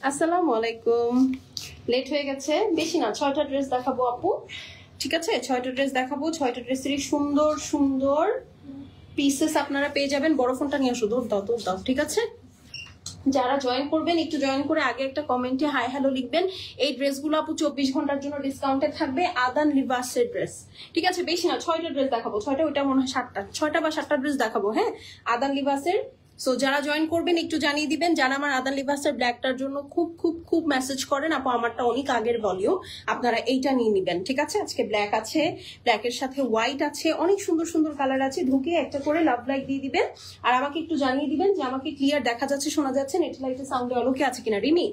আসসালামু আলাইকুম। লেট হয়ে গেছে, বেশি না, 6টা ড্রেস দেখাবো আপু। ঠিক আছে, 6টা ড্রেস দেখাবো। 6টা ড্রেসেরই সুন্দর সুন্দর পিসেস আপনারা পেয়ে যাবেন। বড় ফোনটা নিয়ে আসো, দৌড় দাও দৌড় দাও। ঠিক আছে, যারা জয়েন করবেন একটু জয়েন করে আগে একটা কমেন্টে হাই হ্যালো লিখবেন। এই ড্রেসগুলো আপু 24 ঘন্টার জন্য ডিসকাউন্টে থাকবে। আদান লিবাসের ড্রেস। ঠিক আছে, বেশি না, 6টা ড্রেস দেখাবো। 6টা, ওইটা মনে হয় 7টা, 6টা বা 7টা ড্রেস দেখাবো। হ্যাঁ, আদান লিবাসের। সো যারা জয়েন করবেন একটু জানিয়ে দিবেন। যারা আমার আদান লিবাসের ব্ল্যাকটার জন্য খুব খুব খুব মেসেজ করেন, আপু আমারটা অনেক আগের ভলিউম, আপনারা এইটা নিয়ে নিবেন। ঠিক আছে, আজকে ব্ল্যাক আছে, ব্ল্যাকের সাথে হোয়াইট আছে, অনেক সুন্দর সুন্দর কালার আছে। ঢুকে একটা করে লাভ লাইক দিয়ে দিবেন আর আমাকে একটু জানিয়ে দিবেন যে আমাকে ক্লিয়ার দেখা যাচ্ছে, শোনা যাচ্ছে, নেট লাইটের সাউন্ডে অলোকে আছে কিনা। রিমি,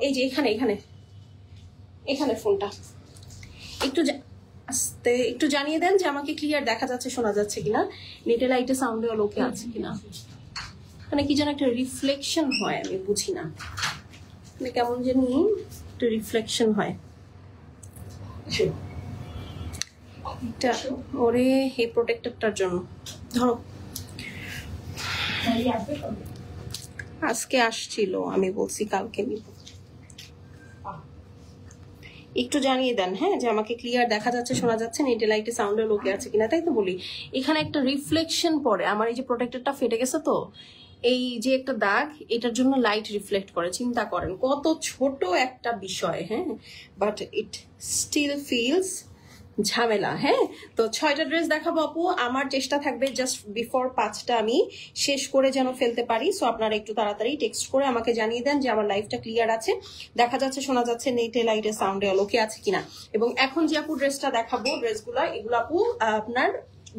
এই যে এখানে এখানে এখানে ফোনটা একটু আস্তে একটু জানিয়ে দেন যে আমাকে ক্লিয়ার দেখা যাচ্ছে, শোনা যাচ্ছে কিনা, নেটে লাইটে সাউন্ডে অলোকে আছে কিনা। মানে কি যেন একটা রিফ্লেকশন হয়, আমি বুঝি না, মানে কেমন জানি একটু রিফ্লেকশন হয়। এটা ওরে এই প্রোটেক্টরটার জন্য ধরো আজকে আসছিল, আমি বলছি কালকে নিব। একটু জানিয়ে দেন হ্যাঁ যে আমাকে ক্লিয়ার দেখা যাচ্ছে, শোনা যাচ্ছে, নেটে লাইটে সাউন্ডে লোকে আছে কিনা। তাই তো বলি, এখানে একটা রিফ্লেকশন পড়ে। আমার এই যে প্রোটেক্টরটা ফেটে গেছে, তো এই যে একটা দাগ, এটার জন্য লাইট রিফ্লেক্ট করে। চিন্তা করেন কত ছোট একটা বিষয়, হ্যাঁ, বাট ইট স্টিল ফিলস ঝামেলা। হ্যাঁ, তো 6টা ড্রেস দেখাবো আপু। আমার চেষ্টা থাকবে জাস্ট বিফোর 5টা আমি শেষ করে যেন ফেলতে পারি। সো আপনারা একটু তাড়াতাড়ি টেক্সট করে আমাকে জানিয়ে দেন যে আমার লাইফটা ক্লিয়ার আছে, দেখা যাচ্ছে, শোনা যাচ্ছে, নেটে লাইটে সাউন্ডে লোকে আছে কিনা। এবং এখন যে আপু ড্রেসটা দেখাবো, ড্রেসগুলো এগুলো আপু আপনার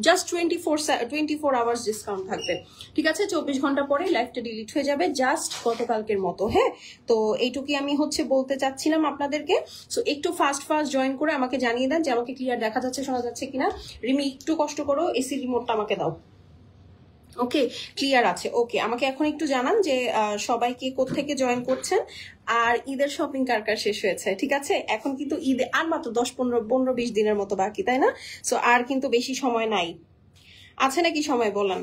জাস্ট 24 আওয়ার্স ডিসকাউন্ট থাকবে। ঠিক আছে, 24 ঘন্টা পরে লাইফটা ডিলিট হয়ে যাবে, জাস্ট গতকালকের মতো। হ্যাঁ, তো এইটুকুই আমি বলতে চাচ্ছিলাম আপনাদেরকে। সো একটু ফাস্ট জয়েন করে আমাকে জানিয়ে দেন যে আমাকে ক্লিয়ার দেখা যাচ্ছে, শোনা যাচ্ছে কিনা। রিমি একটু কষ্ট করো, এসি রিমোটটা আমাকে দাও। ওকে, ক্লিয়ার আছে। ওকে, আমাকে এখন একটু জানান যে সবাইকে কোত্থেকে জয়েন করছেন আর ঈদের শপিং কার কার শেষ হয়েছে। ঠিক আছে, এখন কিন্তু ঈদে আর মাত্র 10-15-20 দিনের মতো বাকি, তাই না? সো আর কিন্তু বেশি সময় নাই। আছে নাকি সময় বলেন?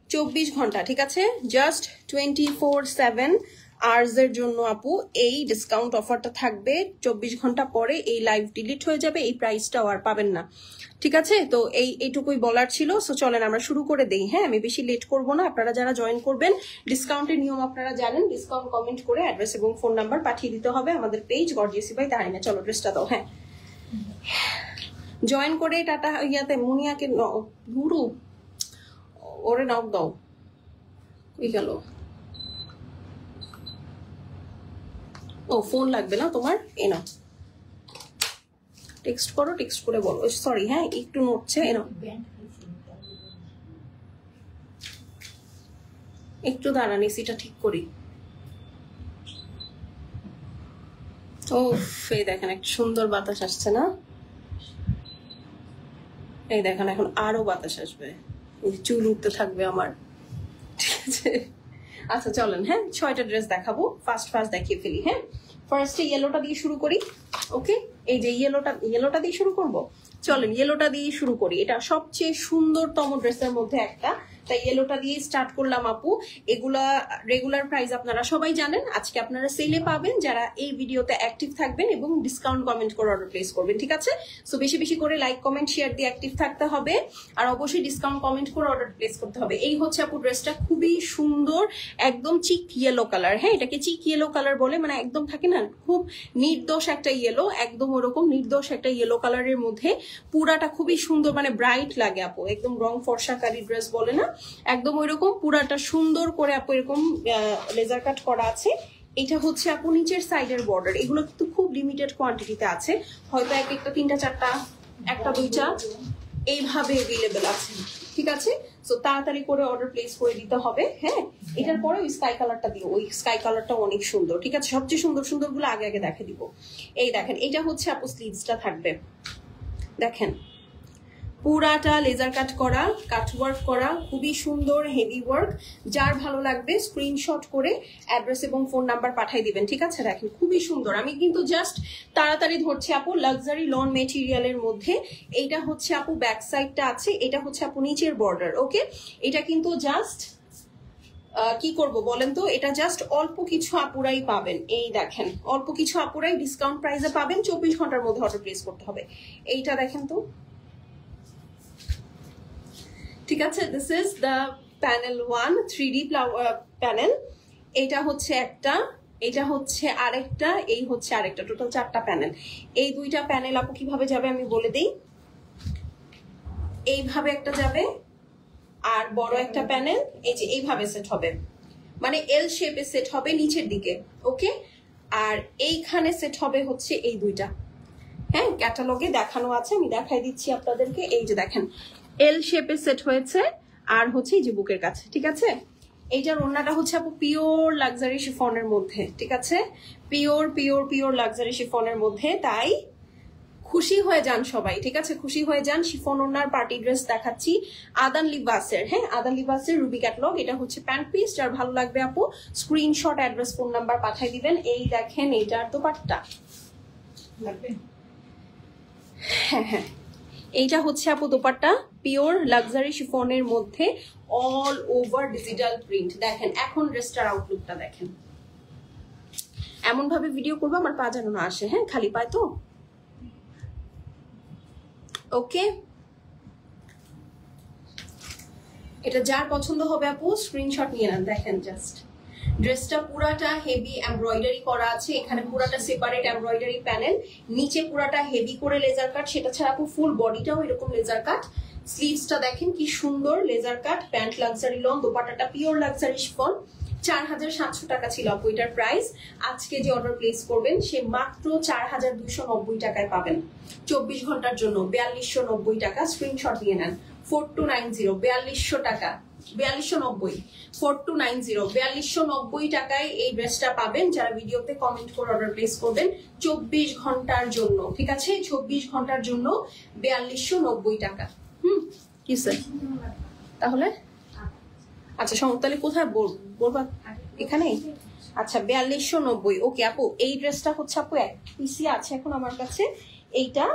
24 ঘন্টা। ঠিক আছে, জাস্ট 24/7 আওয়ার্স এর জন্য আপু এই ডিসকাউন্ট অফারটা থাকবে। 24 ঘন্টা পরে এই লাইভ ডিলিট হয়ে যাবে, এই প্রাইসটাও আর পাবেন না। ঠিক আছে, তো এইটুকুই বলার ছিল। সো চলেন আমরা শুরু করে দেই। হ্যাঁ, আমি বেশি লেট করব না। আপনারা যারা জয়েন করবেন, ডিসকাউন্টের নিয়ম আপনারা জানেন। ডিসকাউন্ট কমেন্ট করে অ্যাড্রেস এবং ফোন নাম্বার পাঠিয়ে দিতে হবে আমাদের পেজ গর্জিয়াসি বাই তারিনা। চলো ড্রেসটা দাও। হ্যাঁ, জয়েন করে টাটা ইয়াতে মুনিয়াকে গুরু ওরে নক দাও। ওই গেল। ও ফোন লাগবে না তোমার, এ নাও, টেক্সট করো, টেক্সট করে বলো। সরি হ্যাঁ, একটু নড়ছে, এ নাও, একটু দাঁড়ান, এসিটা ঠিক করি। ও এই দেখেন একটা সুন্দর বাতাস আসছে না? এই দেখেন এখন আরো বাতাস আসবে, চুল উঠতে থাকবে আমার। ঠিক আছে, আচ্ছা চলেন। হ্যাঁ, 6টা ড্রেস দেখাবো, ফার্স্ট দেখিয়ে ফেলি। হ্যাঁ, ফার্স্টে ইয়েলোটা দিয়ে শুরু করি। ওকে, এই যে ইয়েলোটা দিয়ে শুরু করব। চলেন ইয়েলোটা দিয়ে শুরু করি। এটা সবচেয়ে সুন্দরতম ড্রেসের মধ্যে একটা, তাই ইয়েলোটা দিয়ে স্টার্ট করলাম আপু। এগুলা রেগুলার প্রাইস আপনারা সবাই জানেন। আজকে আপনারা সেলে পাবেন যারা এই ভিডিওতে অ্যাক্টিভ থাকবেন এবং ডিসকাউন্ট কমেন্ট করে অর্ডার প্লেস করবেন। ঠিক আছে, সো বেশি বেশি করে লাইক কমেন্ট শেয়ার দিয়ে অ্যাক্টিভ থাকতে হবে আর অবশ্যই ডিসকাউন্ট কমেন্ট করে অর্ডার প্লেস করতে হবে। এই হচ্ছে আপু ড্রেসটা, খুবই সুন্দর, একদম চিক ইয়েলো কালার। হ্যাঁ, এটাকে চিক ইয়েলো কালার বলে, মানে একদম থাকে না খুব নির্দোষ একটা ইয়েলো, একদম ওরকম নির্দোষ একটা ইয়েলো কালারের মধ্যে পুরাটা খুবই সুন্দর, মানে ব্রাইট লাগে আপু, একদম রং ফর্সাকারী ড্রেস বলে না, একদম ওইরকম পুরাটা সুন্দর করে আপু এরকম লেজার কাট করা আছে। এটা হচ্ছে আপু নিচের সাইডের বর্ডার। এগুলো কিন্তু খুব লিমিটেড কোয়ান্টিটিতে আছে, হয়তো এক একটা 3টা 4টা, 1টা 2টা এইভাবে অ্যাভেলেবেল আছে। ঠিক আছে, সো তাড়াতাড়ি করে অর্ডার প্লেস করে দিতে হবে। হ্যাঁ, এটার পরে ওই স্কাই কালারটা দিও, ওই স্কাই কালারটা অনেক সুন্দর। ঠিক আছে, সবচেয়ে সুন্দর সুন্দর গুলো আগে আগে দেখে দিব। এই দেখেন, এটা হচ্ছে আপু স্লিভসটা থাকবে, দেখেন পুরাটা লেজার কাট করা, কাট ওয়ার্ক করা, খুবই সুন্দর হেভি ওয়ার্ক। যার ভালো লাগবে স্ক্রিনশট করে অ্যাড্রেস এবং ফোন নাম্বার পাঠিয়ে দিবেন। ঠিক আছে, দেখেন খুবই সুন্দর। আমি কিন্তু জাস্ট তাড়াতাড়ি ধরছি আপু, লাক্সারি লন মেটেরিয়ালের মধ্যে। এইটা হচ্ছে আপু ব্যাক সাইডটা আছে, এটা হচ্ছে আপু নিচের বর্ডার। ওকে, এটা কিন্তু জাস্ট কি করব বলেন তো, এটা জাস্ট অল্প কিছু আপুরাই পাবেন। এই দেখেন অল্প কিছু আপুরাই ডিসকাউন্ট প্রাইসে পাবেন, 24 ঘন্টার মধ্যে অর্ডার প্লেস করতে হবে। এইটা দেখেন তো, ঠিক আছে। This is the panel 1 3D panel. এটা হচ্ছে একটা, এটা হচ্ছে আরেকটা, এই হচ্ছে আরেকটা, টোটাল 4টা প্যানেল। এই 2টা প্যানেল আপু কিভাবে যাবে আমি বলে দিই। এইভাবে একটা যাবে, আর বড় একটা প্যানেল এই যে এইভাবে সেট হবে, মানে এল শেপে সেট হবে নিচের দিকে। ওকে, আর এইখানে সেট হবে হচ্ছে এই 2টা। হ্যাঁ, ক্যাটালগে দেখানো আছে, আমি দেখাই দিচ্ছি আপনাদেরকে। এই যে দেখেন এল শেপে সেট হয়েছে, আর হচ্ছে এই যে বুকের কাছে, ঠিক আছে। এইটার ওড়নাটা হচ্ছে আপু পিওর লাক্সারি শিফনের মধ্যে, ঠিক আছে, পিওর পিওর পিওর লাক্সারি শিফনের মধ্যে। তাই খুশি হয়ে যান সবাই, ঠিক আছে, খুশি হয়ে যান। শিফন ওড়নার পার্টি ড্রেস দেখাচ্ছি আদান লিবাসের। হ্যাঁ, আদান লিবাসের রুবি ক্যাটালগ। এটা হচ্ছে প্যান্ট পিস, যার ভালো লাগবে আপু স্ক্রিনশট, অ্যাড্রেস, ফোন নাম্বার পাঠিয়ে দিবেন। এই দেখেন এইটার দোপাট্টা লাগবে। হ্যাঁ হ্যাঁ, এইটা হচ্ছে আপু দোপাট্টা, পিওর লাক্সারি শিফনের মধ্যে অল ওভার ডিজিটাল প্রিন্ট। দেখেন এখন ড্রেসটার আউটলুকটা দেখেন। এমন ভাবে ভিডিও করবো আমার পা যেন না আসে, হ্যাঁ, খালি পায় তো। ওকে, এটা যার পছন্দ হবে আপু স্ক্রিনশট নিয়ে নেন। দেখেন জাস্ট ড্রেসটা পুরাটা হেভি এমব্রয়ডারি করা আছে, এখানে পুরাটা সেপারেট এমব্রয়ডারি প্যানেল, নিচে পুরাটা হেভি করে লেজার কাট, সেটা ছাড়া আপু ফুল বডিটাও এরকম লেজার কাট। স্লিভসটা দেখেন কি সুন্দর laser cut, pant luxury long, দোপাট্টাটা পিওর লাক্সারি শিফন। 4700 টাকা ছিল আপু এটার প্রাইস। আজকে যে অর্ডার প্লেস করবেন সে মাত্র 4290 টাকায় পাবেন 24 ঘন্টার জন্য, 4290 টাকা। স্ক্রিনশট দিয়ে নেন। 4290, 4200 টাকা, 4290, 4290, 4290 টাকায় এই ড্রেসটা পাবেন যারা ভিডিওতে কমেন্ট করে অর্ডার প্লেস করবেন 24 ঘন্টার জন্য, ঠিক আছে। 24 ঘন্টার জন্য 4290 টাকা। কি স্যার তাহলে? আচ্ছা তাহলে কোথায় বলবা? এখানেই। আচ্ছা 4290। ওকে আপু, এই ড্রেসটা হচ্ছে আপু এক পিসি আছে এখন আমার কাছে। এইটা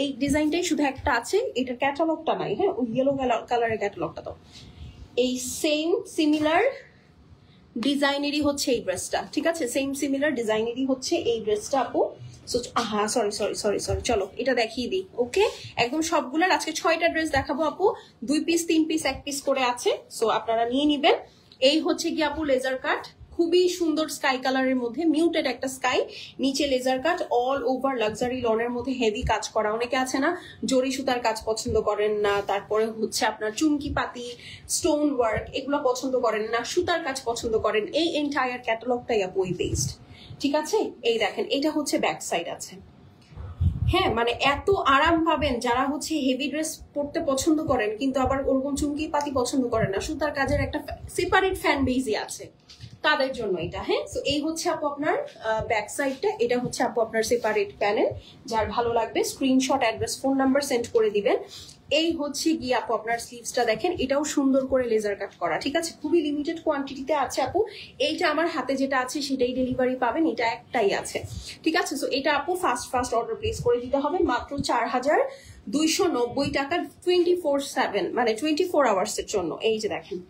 এই ডিজাইনটাই শুধু একটা আছে, এটার ক্যাটালগটা নাই। হ্যাঁ, ওই ইয়েলো কালারের ক্যাটালগটা তো এই সেম সিমিলার ডিজাইনেরই হচ্ছে এই ড্রেসটা, ঠিক আছে, সেম সিমিলার ডিজাইনেরই হচ্ছে এই ড্রেসটা আপু। হ্যাঁ সরি সরি সরি সরি, চলো এটা দেখিয়ে দিই। ওকে, একদম সবগুলার আজকে 6টা ড্রেস দেখাবো আপু, 2 পিস 3 পিস 1 পিস করে আছে, সো আপনারা নিয়ে নিবেন। এই হচ্ছে কি আপু লেজার কাট, খুবই সুন্দর স্কাই কালারের মধ্যে, মিউটেড একটা স্কাই, নিচে laser cut, all over luxury লনের মধ্যে হেভি কাজ করা। অনেকে আছে না জরি সুতার কাজ পছন্দ করেন না, তারপরে হচ্ছে আপনার চুমকি পাতি, স্টোন ওয়ার্ক এগুলো পছন্দ করেন না, সুতার কাজ পছন্দ করেন, এই এন্টায়ার ক্যাটালগটাই আপু এই বেস্ট, ঠিক আছে। এই দেখেন এটা হচ্ছে ব্যাক সাইড আছে। হ্যাঁ, মানে এত আরাম পাবেন যারা হচ্ছে হেভি ড্রেস পরতে পছন্দ করেন কিন্তু আবার ওরকম চুমকি পাতি পছন্দ করেন না, সুতার কাজের একটা সেপারেট ফ্যান বেজই আছে তাদের জন্য এটা। হ্যাঁ, সো এই হচ্ছে আপু আপনার ব্যাক সাইডটা, এটা হচ্ছে আপু আপনার সেপারেট প্যানেল। যার ভালো লাগবে screenshot, address, phone number send করে দিবেন। এই হচ্ছে গিয়ে আপু আপনার স্লিভসটা দেখেন, এটাও সুন্দর করে লেজার কাট করা, ঠিক আছে, খুবই লিমিটেড কোয়ান্টিটিতে আছে আপু। এইটা আমার হাতে যেটা আছে সেটাই ডেলিভারি পাবেন, এটা একটাই আছে, ঠিক আছে। সো এটা আপু ফাস্ট অর্ডার প্লেস করে দিতে হবে মাত্র 4290 টাকা 24/7, মানে 24 আওয়ার্সের জন্য। এই যে দেখেন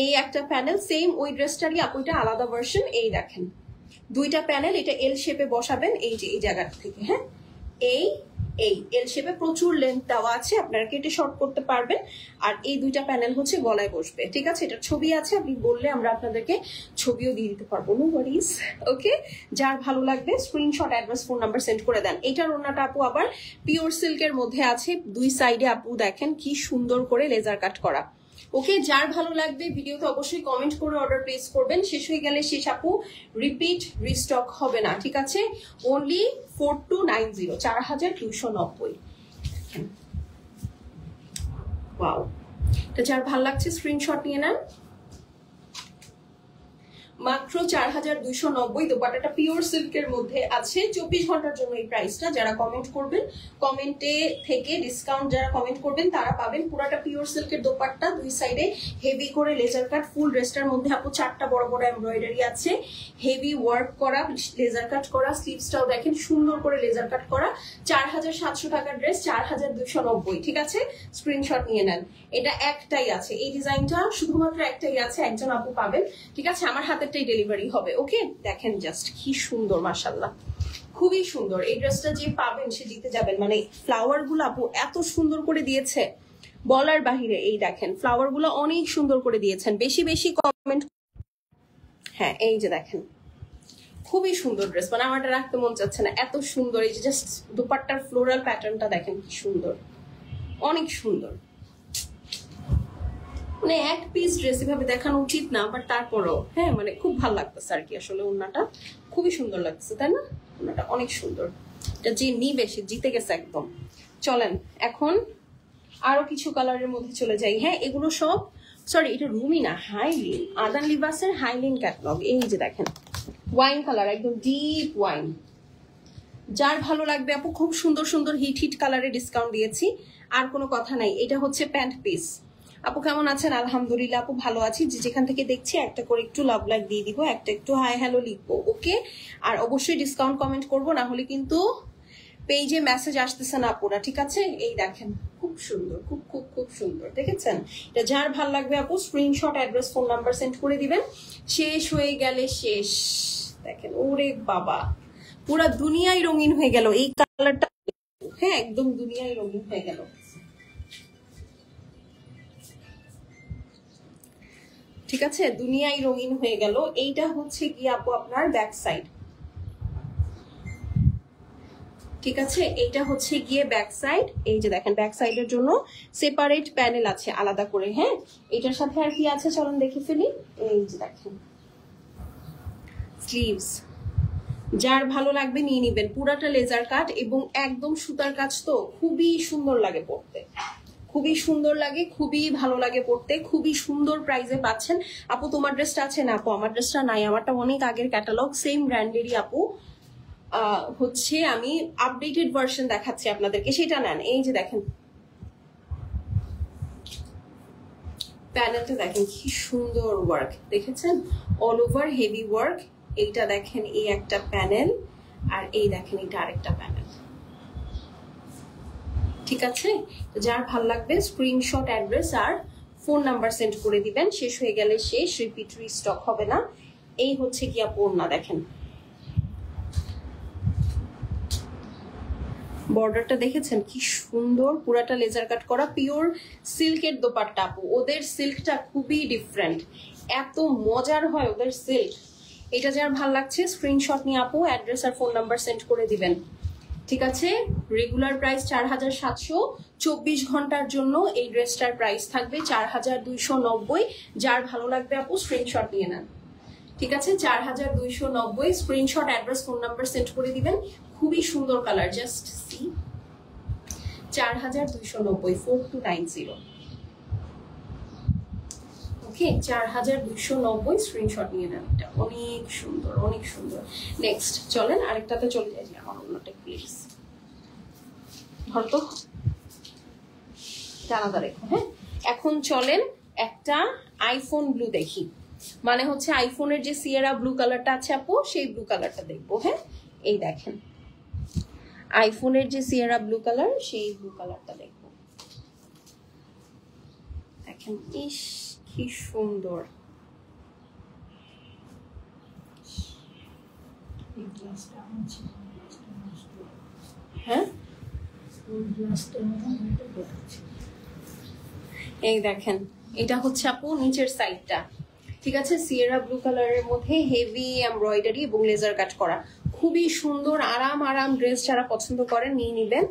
এই একটা প্যানেল, সেম ওই ড্রেসটারই আপু এটা আলাদা ভার্সন। এই দেখেন 2টা প্যানেল, এটা এল শেপে বসাবেন এই যে এই জায়গা থেকে। হ্যাঁ, এই এল শেপে প্রচুর লেন্থ দেওয়া আছে, আপনারা কেটে শর্ট করতে পারবেন। আর এই 2টা প্যানেল হচ্ছে গলায় বসবে, ঠিক আছে। এটার ছবি আছে, আপনি বললে আমরা আপনাদেরকে ছবিও দিয়ে দিতে পারবো, নো ওয়ারিজ। ওকে, যার ভালো লাগবে screenshot, address, phone number send করে দেন। এটার ওড়নাটা আপু আবার পিওর সিল্কের মধ্যে আছে, 2 সাইডে আপু দেখেন কি সুন্দর করে লেজার কাট করা। ওকে, যার ভালো লাগবে ভিডিওতে অবশ্যই কমেন্ট করে অর্ডার প্লেস করবেন। শেষ হয়ে গেলে শেষ আপু, রিপিট রিস্টক হবে না, ঠিক আছে। অনলি 4290, 4290। ওয়াও, এটা যার ভালো লাগছে স্ক্রিনশট নিয়ে নেন। মাত্র 4290। দোপাট্টাটা পিওর সিল্কের মধ্যে আছে। 24 ঘন্টার জন্য এই প্রাইসটা। যারা কমেন্ট করবেন, কমেন্টে থেকে ডিসকাউন্ট যারা কমেন্ট করবেন তারা পাবেন। পুরাটা পিওর সিল্কের দোপাট্টা, দুই সাইডে হেভি করে লেজার কাট। ফুল ড্রেসটার মধ্যে আপু 4টা বড় বড় এমব্রয়ডারি আছে, হেভি ওয়ার্ক করা, লেজার কাট করা। স্লিভসটাও দেখেন সুন্দর করে লেজার কাট করা। 4700 টাকার ড্রেস 4290। ঠিক আছে, স্ক্রিনশট নিয়ে নেন। এটা একটাই আছে, এই ডিজাইনটা শুধুমাত্র একটাই আছে, একজন আপু পাবেন। ঠিক আছে, আমার হাতেরটাই ডেলিভারি হবে। ওকে, দেখেন জাস্ট কি সুন্দর, মাশাআল্লাহ খুবই সুন্দর। এই ড্রেসটা যে পাবেন সে জিতে যাবেন। মানে ফ্লাওয়ার গুলো আপু এত সুন্দর করে দিয়েছে বলার বাহিরে। এই দেখেন ফ্লাওয়ার গুলো অনেক সুন্দর করে দিয়েছেন। বেশি বেশি কমেন্ট। হ্যাঁ, এই যে দেখেন খুবই সুন্দর ড্রেস। মানে আমার এটা রাখতে মন চাচ্ছে না, এত সুন্দর। এই যে জাস্ট দুপাট্টার ফ্লোরাল প্যাটার্নটা দেখেন কি সুন্দর, অনেক সুন্দর। মানে এক পিস ড্রেস এভাবে দেখানো উচিত না, বাট তারপরও হ্যাঁ মানে খুব ভালো লাগতেছে আর কি। আসলে ওড়নাটা খুবই সুন্দর লাগতেছে, তাই না? ওড়নাটা অনেক সুন্দর। এটা যে নিবে সে জিতে গেছে একদম। চলেন এখন আরো কিছু কালারের মধ্যে চলে যাই। হ্যাঁ, এগুলো সব সরি এটা রুমি না, হাইলিন, আদান লিবাসের হাইলিন ক্যাটালগ। এই যে দেখেন ওয়াইন কালার, একদম ডিপ ওয়াইন। যার ভালো লাগবে আপু, খুব সুন্দর সুন্দর হিট হিট কালারে ডিসকাউন্ট দিয়েছি, আর কোনো কথা নাই। এটা হচ্ছে প্যান্ট পিস। আপু কেমন আছেন? আলহামদুলিল্লাহ আপু ভালো আছি। যে যেখান থেকে দেখছি একটা করে একটু লাভ লাইক দিয়ে দিব, একটা একটু হাই হ্যালো লিখবো। ওকে, আর অবশ্যই ডিসকাউন্ট কমেন্ট করবো, না হলে কিন্তু পেজে মেসেজ আসতেছে না আপুরা। ঠিক আছে, এই দেখেন খুব সুন্দর, খুব খুব খুব সুন্দর। দেখেছেন? এটা যার ভাল লাগবে আপু screenshot, address, phone number send করে দিবেন। শেষ হয়ে গেলে শেষ। দেখেন ওরে বাবা, পুরা দুনিয়ায় রঙিন হয়ে গেল এই কালারটা। হ্যাঁ, একদম দুনিয়ায় রঙিন হয়ে গেল। ঠিক আছে, দুনিয়ায় রঙিন হয়ে গেল। এইটা হচ্ছে কি আপু আপনার ব্যাক সাইড। ঠিক আছে, এইটা হচ্ছে গিয়ে ব্যাক সাইড। এই যে দেখেন ব্যাক সাইডের জন্য সেপারেট প্যানেল আছে আলাদা করে। হ্যাঁ, এটার সাথে আর কি আছে চলুন দেখে ফেলি। এই যে দেখেন স্লিভস, যার ভালো লাগবে নিয়ে নিবেন। পুরাটা লেজার কাট এবং একদম সুতার কাজ, তো খুবই সুন্দর লাগে পড়তে, খুবই সুন্দর লাগে, খুবই ভালো লাগে পড়তে, খুবই সুন্দর প্রাইসে পাচ্ছেন। আপু তোমার ড্রেসটা আছে না? আপু আমার ড্রেসটা নাই, আমারটা অনেক আগের ক্যাটালগ, সেম ব্র্যান্ডেরই আপু। হচ্ছে আমি আপডেটেড ভার্সন দেখাচ্ছি আপনাদেরকে, সেটা নেন। এই যে দেখেন প্যানেলটা দেখেন কি সুন্দর ওয়ার্ক, দেখেছেন? All over heavy work. এইটা দেখেন এই একটা প্যানেল, আর এই দেখেন এটা আরেকটা প্যানেল। ঠিক আছে, যার ভাল লাগবে স্ক্রিনশট, অ্যাড্রেস আর ফোন নাম্বার সেন্ড করে দিবেন। শেষ হয়ে গেলে শেষ, রিপিট রিস্টক হবে না। এই হচ্ছে কি আপু ওড়না, দেখেন বর্ডারটা দেখেছেন কি সুন্দর, পুরাটা লেজার কাট করা পিওর সিল্কের দোপাট্টা আপু। ওদের সিল্কটা খুবই ডিফারেন্ট, এত মজার হয় ওদের সিল্ক। এটা যার ভাল লাগছে স্ক্রিনশট নিয়ে আপু অ্যাড্রেস আর ফোন নাম্বার সেন্ড করে দিবেন। ঠিক আছে, রেগুলার প্রাইস 4700, 24 ঘন্টার জন্য এই ড্রেসটার প্রাইস থাকবে 4290। যার ভালো লাগবে আপু স্ক্রিনশট নিয়ে নেন। ঠিক আছে, 4290 screenshot, address, phone number send করে দিবেন। খুবই সুন্দর কালার, জাস্ট সি। 4290, 4290। ওকে, 4290 স্ক্রিনশট নিয়ে নেন। এটা অনেক সুন্দর, অনেক সুন্দর। নেক্সট চলেন আরেকটাতে চলে যাই। আমার অন্যটা প্লিজ ধরতো জানাদা রেখো। হ্যাঁ, এখন চলেন একটা আইফোন ব্লু দেখি। মানে হচ্ছে আইফোনের যে সিয়েরা ব্লু কালারটা আছে আপু, সেই ব্লু কালারটা দেখবো। হ্যাঁ, এই দেখেন আইফোনের যে সিয়েরা ব্লু কালার, সেই ব্লু কালারটা দেখবো। দেখেন ইস কি সুন্দর। হ্যাঁ, এই দেখেন এটা হচ্ছে আপু নিচের সাইডটা। ঠিক আছে, সিয়েরা ব্লু কালারের মধ্যে হেভি এমব্রয়ডারি এবং লেজার কাট করা, খুবই সুন্দর। আরাম আরাম ড্রেস যারা পছন্দ করেন নিয়ে নিবেন।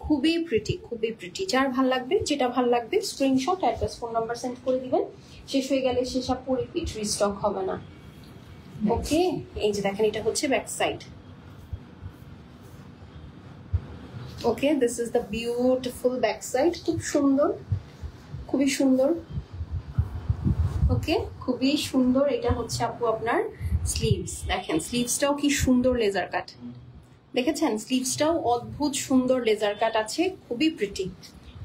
খুবই প্রিটি, খুবই প্রিটি। যার ভাল লাগবে, যেটা ভাল লাগবে screenshot, address, phone number send করে দিবেন। শেষ হয়ে গেলে শেষ আপু, রিপিট রিস্টক হবে না। ওকে, এই যে দেখেন এটা হচ্ছে back side. Okay, this is the beautiful back side. খুব সুন্দর, খুবই সুন্দর। ওকে, খুবই সুন্দর। এটা হচ্ছে আপু আপনার স্লিভস, দেখেন স্লিভসটাও কি সুন্দর লেজার কাট, দেখেছেন স্লিভসটাও অদ্ভুত সুন্দর লেজার কাট আছে, খুবই প্রিটি।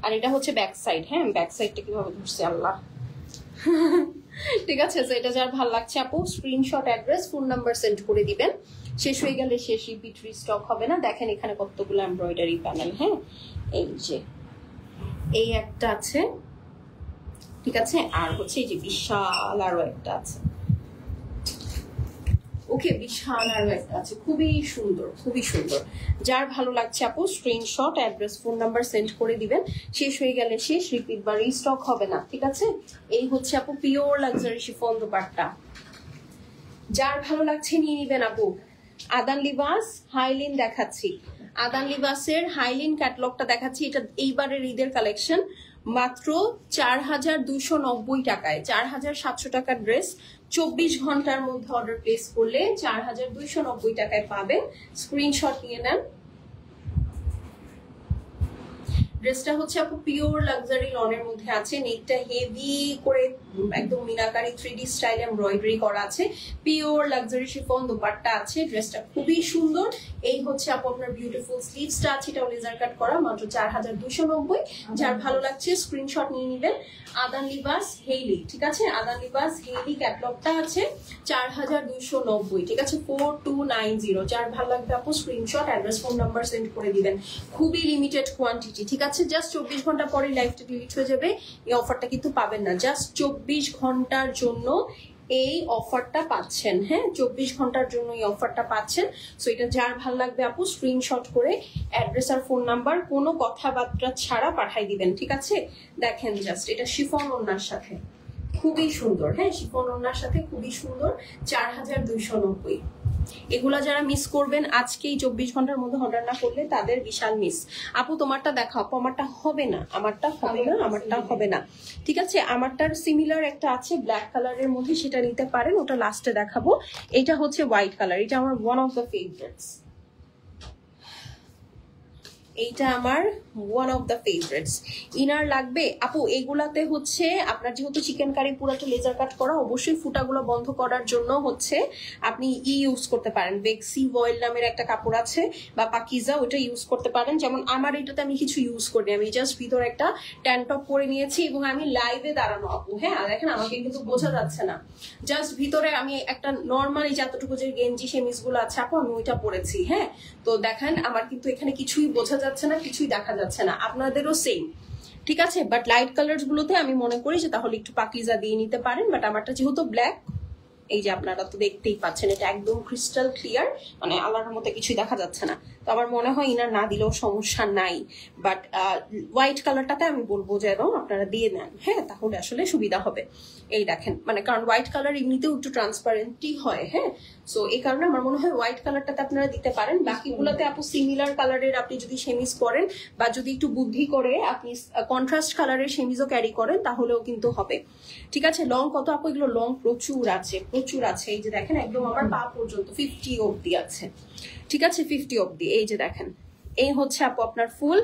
আর এটা হচ্ছে ব্যাক সাইড, হ্যাঁ ব্যাক সাইডটা কিভাবে ধরছে আল্লাহ। ঠিক আছে, তো এটা যার ভালো লাগছে আপু screenshot, address, phone number send করে দিবেন। শেষ হয়ে গেলে শেষ, রিপিট রিস্টক হবে না। দেখেন এখানে কতগুলো এমব্রয়ডারি প্যানেল, হ্যাঁ এই যে এই একটা আছে, ঠিক আছে, আর হচ্ছে এই যে বিশাল আরো একটা আছে, ওকে বিশাল আরো একটা আছে, খুবই সুন্দর খুবই সুন্দর। যার ভালো লাগছে আপু screenshot, address, phone number send করে দিবেন। শেষ হয়ে গেলে শেষ, রিপিট বা রিস্টক হবে না, ঠিক আছে। এই হচ্ছে আপু পিওর লাক্সারি শিফন দোপাট্টা, যার ভালো লাগছে নিয়ে নিবেন আপু। আদান লিবাস হাইলিন দেখাচ্ছি, আদান লিবাসের হাইলিন ক্যাটালগটা দেখাচ্ছি। এটা এইবারের ঈদের কালেকশন, মাত্র 4290 টাকায়, 4700 টাকার ড্রেস। 24 ঘন্টার মধ্যে অর্ডার প্লেস করলে 4290 টাকায় পাবেন। স্ক্রিনশট নিয়ে নেন। ড্রেসটা হচ্ছে আপু পিওর লাক্সারি লনের মধ্যে আছে, নেকটা হেভি করে একদম মিনাকারি 3D স্টাইল এমব্রয়ডারি করা আছে, পিওর লাক্সারি শিফন দোপাট্টা আছে। ড্রেসটা খুবই সুন্দর। এই হচ্ছে আপু আপনার বিউটিফুল স্লিভসটা আছে, এটাও লেজার কাট করা, মাত্র 4290। যার ভালো লাগছে স্ক্রিনশট নিয়ে নেবেন। আদান লিবাস হেইলি, ঠিক আছে, আদান লিবাস হেইলি ক্যাটালগটা আছে 4290, ঠিক আছে 4290। যার ভালো লাগবে আপু screenshot, address, phone number send করে দিবেন। খুবই লিমিটেড কোয়ান্টিটি, ঠিক আছে, জাস্ট 24 ঘন্টা পরে লাইফটা ডিলিট হয়ে যাবে। এই অফারটা কিন্তু পাবেন না, জাস্ট 24 ঘন্টার জন্য এই অফারটা পাচ্ছেন, হ্যাঁ 24 ঘন্টার জন্য এই অফারটা পাচ্ছেন। সো এটা যার ভালো লাগবে আপু স্ক্রিনশট করে অ্যাড্রেস আর ফোন নাম্বার কোনো কথাবার্তা ছাড়া পাঠাই দিবেন, ঠিক আছে। দেখেন জাস্ট এটা শিফন ওড়নার সাথে খুবই সুন্দর, হ্যাঁ শিফন ওড়নার সাথে খুবই সুন্দর, 4290। এগুলা যারা মিস করবেন আজকেই 24 ঘন্টার মধ্যে অর্ডার না করলে তাদের বিশাল মিস। আপু তোমারটা দেখো, আপু আমারটা হবে না, আমারটা হবে না, আমারটা হবে না, ঠিক আছে। আমারটার সিমিলার একটা আছে ব্ল্যাক কালারের মধ্যে, সেটা নিতে পারেন, ওটা লাস্টে দেখাবো। এটা হচ্ছে হোয়াইট কালার, এটা আমার ওয়ান অফ দ্য ফেভারিটস, এইটা আমার one of the favourites. Inner লাগবে আপু, এগুলাতে হচ্ছে আপনার যেহেতু চিকেন কারি পুরাটা লেজার কাট করা, অবশ্যই ফুটাগুলো বন্ধ করার জন্য হচ্ছে আপনি ইউজ করতে পারেন, বেক্সি ভয়েল নামের একটা কাপড় আছে বা পাকিজা, ওটা ইউজ করতে পারেন। যেমন আমার এটাতে আমি কিছু ইউজ করিনি, আমি জাস্ট ভিতরে একটা ট্যান টপ পরে নিয়েছি এবং আমি লাইভে দাঁড়ানো আপু, হ্যাঁ দেখেন আমাকে কিন্তু বোঝা যাচ্ছে না, জাস্ট ভিতরে আমি একটা নর্মালি যতটুকু যে গেঞ্জি সেমিস গুলো আছে আপু আমি ওইটা পরেছি, হ্যাঁ। তো দেখেন আমার কিন্তু এখানে কিছুই বোঝা যাচ্ছে না, কিছুই দেখা যাচ্ছে না, আপনাদেরও সেম, ঠিক আছে। বাট লাইট কালার গুলোতে আমি মনে করি যে তাহলে একটু পাকিজা দিয়ে নিতে পারেন, বাট আমারটা যেহেতু ব্ল্যাক, এই যে আপনারা তো দেখতেই পাচ্ছেন এটা একদম ক্রিস্টাল ক্লিয়ার, মানে আল্লাহর মতো কিছুই দেখা যাচ্ছে না। তো আমার মনে হয় ইনার না দিলেও সমস্যা নাই, বাট হোয়াইট কালারটাতে আমি বলবো যেন আপনারা দিয়ে নেন, হ্যাঁ তাহলে আসলে সুবিধা হবে। এই দেখেন মানে কারণ হোয়াইট কালার এমনিতেও একটু ট্রান্সপারেন্টই হয়, হ্যাঁ সো এই কারণে আমার মনে হয় হোয়াইট কালারটাতে আপনারা দিতে পারেন। বাকিগুলোতে আপু সিমিলার কালারের আপনি যদি সেমিজ পরেন বা যদি একটু বুদ্ধি করে আপনি কন্ট্রাস্ট কালারের সেমিজও ক্যারি করেন তাহলেও কিন্তু হবে, ঠিক আছে। লং কত আপু, এগুলো লং প্রচুর আছে, প্রচুর আছে। এই যে দেখেন একদম আমার পা পর্যন্ত 50 অবধি আছে, ঠিক আছে 50 অবধি। এই যে দেখেন এই হচ্ছে আপু আপনার ফুল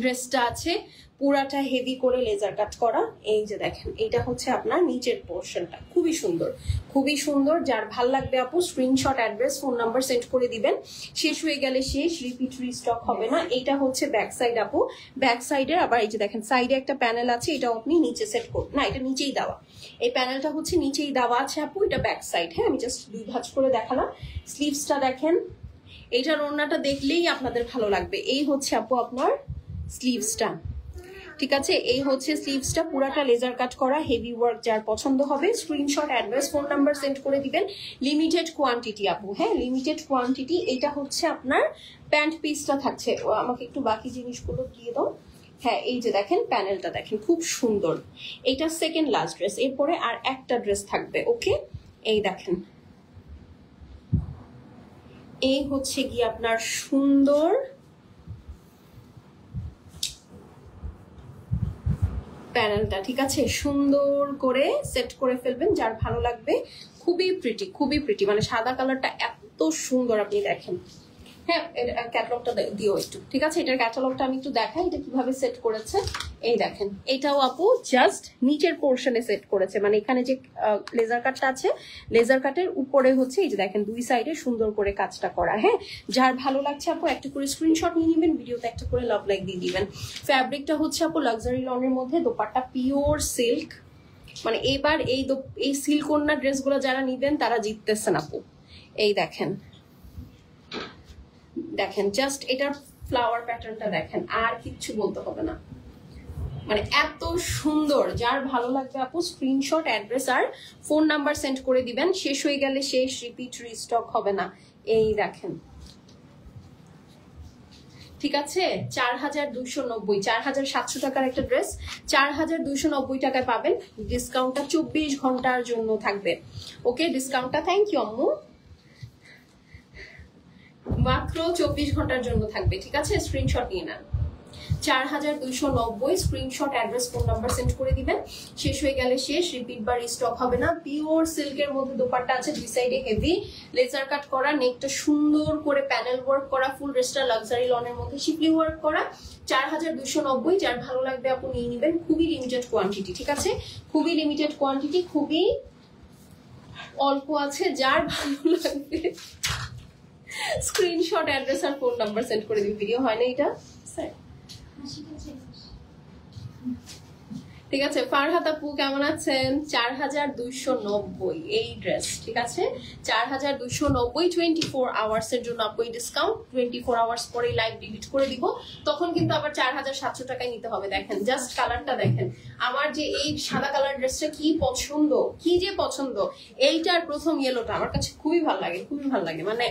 ড্রেসটা আছে, পুরাটা হেভি করে লেজার কাট করা। এই যে দেখেন এটা হচ্ছে আপনার নিচের পোর্শনটা, খুবই সুন্দর খুবই সুন্দর। যার ভাল লাগবে আপু screenshot, address, phone number send করে দিবেন। শেষ হয়ে গেলে শেষ, রিপিট রিস্টক হবে না। এইটা হচ্ছে ব্যাক সাইড আপু, ব্যাক সাইডের আবার এই যে দেখেন সাইডে একটা প্যানেল আছে, এটা আপনি নিচে সেট করুন, না এটা নিচেই দেওয়া, এই প্যানেলটা হচ্ছে নিচেই দেওয়া আছে আপু, এটা ব্যাক সাইড, হ্যাঁ আমি জাস্ট দুই ভাঁজ করে দেখালাম। স্লিভসটা দেখেন, এইটার ওড়নাটা দেখলেই আপনাদের ভালো লাগবে। এই হচ্ছে আপু আপনার স্লিভসটা, ঠিক আছে এই হচ্ছে স্লিভসটা, পুরাটা লেজার কাট করা, হেভি ওয়ার্ক। যার পছন্দ হবে screenshot, address, phone number send করে দিবেন। লিমিটেড কোয়ান্টিটি আপু, হ্যাঁ লিমিটেড কোয়ান্টিটি। এটা হচ্ছে আপনার প্যান্ট পিসটা থাকছে, আমাকে একটু বাকি জিনিসগুলো দিয়ে দাও। হ্যাঁ এই যে দেখেন প্যানেলটা দেখেন খুব সুন্দর, এটা সেকেন্ড লাস্ট ড্রেস, এরপরে আর একটা ড্রেস থাকবে, ওকে। এই দেখেন এই হচ্ছে কি আপনার সুন্দর প্যানেলটা, ঠিক আছে সুন্দর করে সেট করে ফেলবেন, যার ভালো লাগবে। খুবই প্রিটি, খুবই প্রিটি, মানে সাদা কালারটা এত সুন্দর আপনি দেখেন। হ্যাঁ ক্যাটালগটা দিও একটু, ঠিক আছে এটার ক্যাটালগটা আমি একটু দেখাই এটা কিভাবে সেট করেছে। এই দেখেন, এটাও আপু জাস্ট নিচের পোর্শনে সেট করেছে, মানে এখানে যে লেজার কাটটা আছে, লেজার কাটের উপরে হচ্ছে এই যে দেখেন দুই সাইডে সুন্দর করে কাজটা করা। হ্যাঁ, যার ভালো লাগছে আপু একটা করে স্ক্রিনশট নিয়ে নেবেন, ভিডিওতে একটা করে লাভ লাইক দিয়ে দিবেন। ফ্যাব্রিকটা হচ্ছে আপু লাক্সারি লনের মধ্যে, দোপাট্টা পিওর সিল্ক। মানে এবার এই সিল্ক ওড়না ড্রেসগুলো যারা নিবেন তারা জিততেছেন আপু। এই দেখেন, দেখেন জাস্ট এটার ফ্লাওয়ার প্যাটার্নটা দেখেন, আর কিচ্ছু বলতে হবে না, মানে এত সুন্দর। যার ভালো লাগবে আপু স্ক্রিনশট, অ্যাড্রেস আর ফোন নাম্বার সেন্ড করে দিবেন। শেষ হয়ে গেলে শেষ, রিপিট রিস্টক হবে না। এই দেখেন, ঠিক আছে, 4290, 4700 টাকার একটা ড্রেস 4290 টাকায় পাবেন। ডিসকাউন্টটা 24 ঘন্টার জন্য থাকবে। ওকে, ডিসকাউন্টটা থ্যাংক ইউ আম্মু, মাত্র 24 ঘন্টার জন্য থাকবে। ঠিক আছে, স্ক্রিনশট নিয়ে নেন। 4290, screenshot, address, phone number send করে দিবেন। শেষ হয়ে গেলে শেষ, রিপিট বা রিস্টক হবে না। পিওর সিল্কের মধ্যে দোপাট্টা আছে, দুই সাইডে হেভি লেজার কাট করা, নেকটা সুন্দর করে প্যানেল ওয়ার্ক করা, ফুল ড্রেসটা লাক্সারি লনের মধ্যে শিপলি ওয়ার্ক করা। 4290, যার ভালো লাগবে আপু নিয়ে নেবেন। খুবই লিমিটেড কোয়ান্টিটি, ঠিক আছে, খুবই লিমিটেড কোয়ান্টিটি, খুবই অল্প আছে। যার ভালো লাগবে স্ক্রিনশট, অ্যাড্রেস আর ফোন নাম্বার সেন্ড করে দিন। ভিডিও হয় না এটা স্যার? ঠিক আছে, ফারহাত আপু কেমন আছেন? 4290 এই ড্রেস, ঠিক আছে, 4290, 24 আওয়ার্স এর জন্য আপু এই ডিসকাউন্ট। 24 আওয়ার্স পরে লাইভ ডিলিট করে দিব, তখন কিন্তু আবার 4700 টাকায় নিতে হবে। দেখেন জাস্ট কালারটা দেখেন, আমার যে এই সাদা কালার ড্রেসটা কি পছন্দ, কি যে পছন্দ। এইটার প্রথম ইয়েলোটা আমার কাছে খুবই ভালো লাগে, খুবই ভালো লাগে, মানে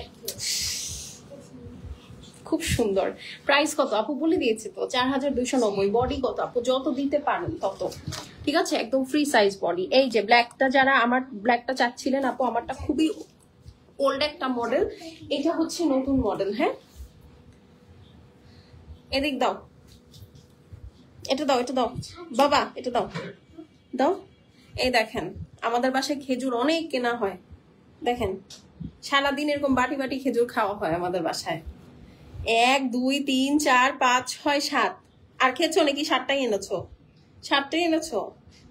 খুব সুন্দর। প্রাইস কত আপু বলে দিয়েছি তো, 4290। বডি কত আপু? যত দিতে পারেন তত, ঠিক আছে, একদম ফ্রি সাইজ বডি। এই যে ব্ল্যাকটা, যারা আমার ব্ল্যাকটা চাচ্ছিলেন আপু, আমারটা খুবই ওল্ড একটা মডেল, এটা হচ্ছে নতুন মডেল। হ্যাঁ, এদিক দাও, এটা দাও, এটা দাও বাবা, এটা দাও, দাও। এই দেখেন, আমাদের বাসায় খেজুর অনেক কেনা হয়, দেখেন সারাদিন এরকম বাটি বাটি খেজুর খাওয়া হয় আমাদের বাসায়। 1 2 3 4 5 6 7, আর খেয়েছো নাকি? 7টাই এনেছো? 7টাই এনেছো?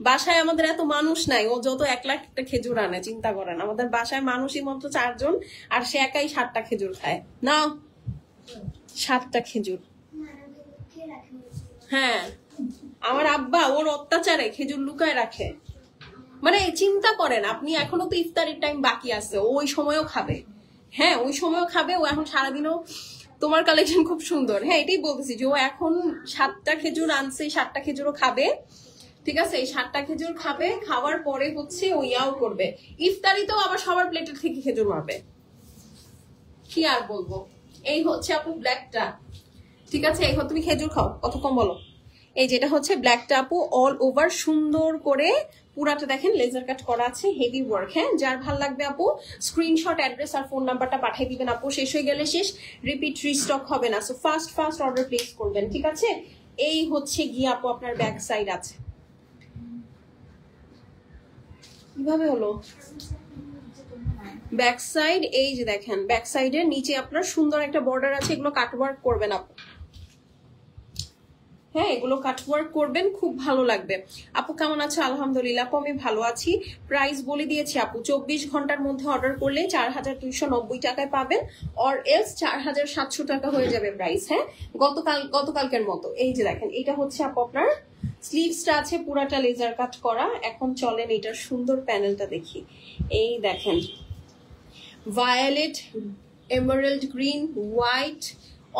বাসায় আমাদের এত মানুষ নাই, ও যত 1 লাখ একটা খেজুর আনে, চিন্তা করেন। আমাদের বাসায় মানুষই মাত্র 4 জন, আর সে একাই 7টা খেজুর খায়। নাও 7টা খেজুর। হ্যাঁ, আমার আব্বা ওর অত্যাচারে খেজুর লুকায় রাখে। মানে চিন্তা করেন আপনি, এখনো তো ইফতারির টাইম বাকি আছে, ও ওই সময়ও খাবে। হ্যাঁ, ওই সময়ও খাবে, ও এখন সারাদিনও। তোমার কালেকশন খুব সুন্দর। হ্যাঁ, এটাই বলতেছি যে ও এখন 7টা খেজুর আনছে, 7টা খেজুরও খাবে, ঠিক আছে, এই 7টা খেজুর খাবে, খাওয়ার পরে হচ্ছে ও ইয়াও করবে, ইফতারিতেও আবার সবার প্লেটের থেকে খেজুর মারবে। কি আর বলবো, এই হচ্ছে আপু ব্ল্যাকটা, ঠিক আছে। এখন তুমি খেজুর খাও, কত কম বলো। এই যেটা হচ্ছে ব্ল্যাকটা আপু, অল ওভার সুন্দর করে পুরাটা দেখেন লেজার কাট করা আছে, হেভি ওয়ার্ক। হ্যাঁ, যার ভাল লাগবে আপু স্ক্রিনশট, অ্যাড্রেস আর ফোন নাম্বারটা পাঠিয়ে দিবেন আপু। শেষ হয়ে গেলে শেষ, রিপিট রিস্টক হবে না। So fast first order place করবেন, ঠিক আছে। এই হচ্ছে গিয়ে আপু আপনার ব্যাক সাইড আছে, কিভাবে হলো ব্যাক সাইড? এই যে দেখেন, ব্যাক সাইডের নিচে আপনার সুন্দর একটা বর্ডার আছে, এগুলো কাটওয়ার্ক করবেন আপু। হ্যাঁ, এগুলো কাটওয়ার্ক করবেন, খুব ভালো লাগবে। আপু কেমন আছো? আলহামদুলিল্লাহ আপু, আমি ভালো আছি। প্রাইস বলে দিয়েছি আপু, 24 ঘন্টার মধ্যে অর্ডার করলে 4290 টাকায় পাবেন, অর এলস 4700 টাকা হয়ে যাবে প্রাইস। হ্যাঁ, গতকালকের মতো। এই যে দেখেন, এটা হচ্ছে আপু আপনার স্লিভসটা আছে পুরাটা লেজার কাট করা। এখন চলেন এটার সুন্দর প্যানেলটা দেখি। এই দেখেন, violet, emerald green, white,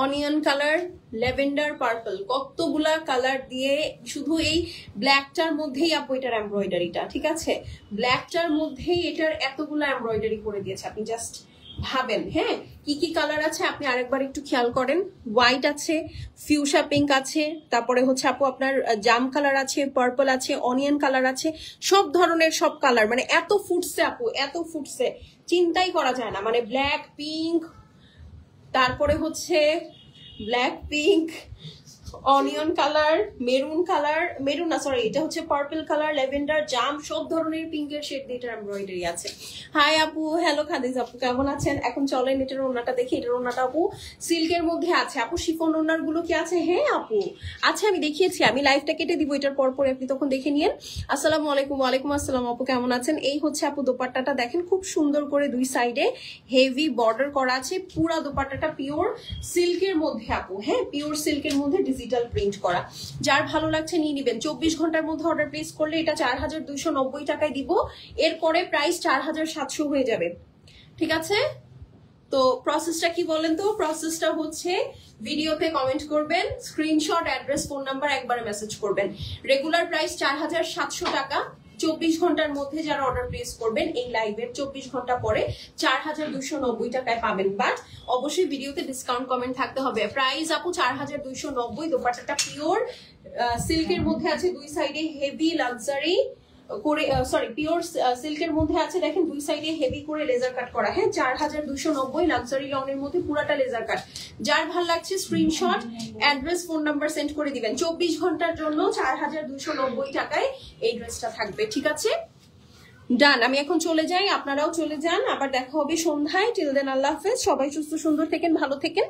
onion colour, lavender, purple, কতগুলা কালার দিয়ে শুধু এই ব্ল্যাকটার মধ্যেই আপু এটার এমব্রয়ডারিটা, ঠিক আছে, ব্ল্যাকটার মধ্যেই এটার এতগুলা এমব্রয়ডারি করে দিয়েছে। আপনি জাস্ট ভাবেন। হ্যাঁ, কি কি কালার আছে আপনি আরেকবার একটু খেয়াল করেন। হোয়াইট আছে, ফিউশা পিঙ্ক আছে, তারপরে হচ্ছে আপু আপনার জাম কালার আছে, পার্পল আছে, অনিয়ন কালার আছে, সব ধরনের সব কালার, মানে এত ফুটছে আপু, এত ফুটছে চিন্তাই করা যায় না। মানে ব্ল্যাক পিঙ্ক, তারপরে হচ্ছে black pink, onion colour, maroon colour, maroon না সরি, এটা হচ্ছে পার্পল কালার, ল্যাভেন্ডার, জাম, সব ধরনের পিঙ্কের শেড দিয়ে এটার এমব্রয়ডারি আছে। হাই আপু, হ্যালো খাদিজ আপু, কেমন আছেন? এখন চলেন এটার ওড়নাটা দেখি। এটার ওড়নাটা আপু সিল্কের মধ্যে আছে। আপু শিফন ওড়নার গুলো কি আছে? হ্যাঁ আপু আছে, আমি দেখিয়েছি। আমি লাইভটা কেটে দিব এটার পর পরে, আপনি তখন দেখে নিয়েন। আসসালামু আলাইকুম। ওয়ালাইকুম আসসালাম আপু, কেমন আছেন? এই হচ্ছে আপু দোপাট্টাটা, দেখেন খুব সুন্দর করে দুই সাইডে হেভি বর্ডার করা আছে। পুরা দোপাট্টাটা পিওর সিল্কের মধ্যে আপু, হ্যাঁ পিওর সিল্কের মধ্যে ডিজিটাল প্রিন্ট করা। যার ভালো লাগছে নিয়ে নিবেন। 24 ঘন্টার মধ্যে অর্ডার প্লেস করলে এটা 4290 টাকায় দিব। এরপরে প্রাইস 4700 হয়ে যাবে, ঠিক আছে? তো প্রসেসটা কি বলেন তো? প্রসেসটা হচ্ছে ভিডিওতে কমেন্ট করবেন, স্ক্রিনশট, অ্যাড্রেস, ফোন নাম্বার একবারে মেসেজ করবেন। রেগুলার প্রাইস 4700 টাকা। 24 ঘন্টার মধ্যে যারা অর্ডার প্লেস করবেন এই লাইভের 24 ঘন্টা পরে 4290 টাকায় পাবেন। বাট অবশ্যই ভিডিওতে ডিসকাউন্ট কমেন্ট থাকতে হবে। প্রাইস আপু 4290। দোপাট্টাটা পিওর সিল্কের মধ্যে আছে, দুই সাইডে হেভি লাক্সারি করে, সরি পিওর সিল্কের মধ্যে আছে। দেখেন দুই সাইডে হেভি করে লেজার কাট করা, হ্যাঁ 4290 লাক্সারি লনের মধ্যে পুরাটা লেজার কাট। যার ভাল লাগছে screenshot, address, phone number send করে দিবেন। 24 ঘন্টার জন্য 4290 টাকায় এই ড্রেসটা থাকবে, ঠিক আছে? ডান। আমি এখন চলে যাই, আপনারাও চলে যান। আবার দেখা হবে সন্ধ্যায়। টিল দেন আল্লাহ হাফেজ। সবাই সুস্থ সুন্দর থেকেন, ভালো থেকেন,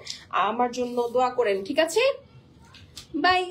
আমার জন্য দোয়া করেন, ঠিক আছে? বাই।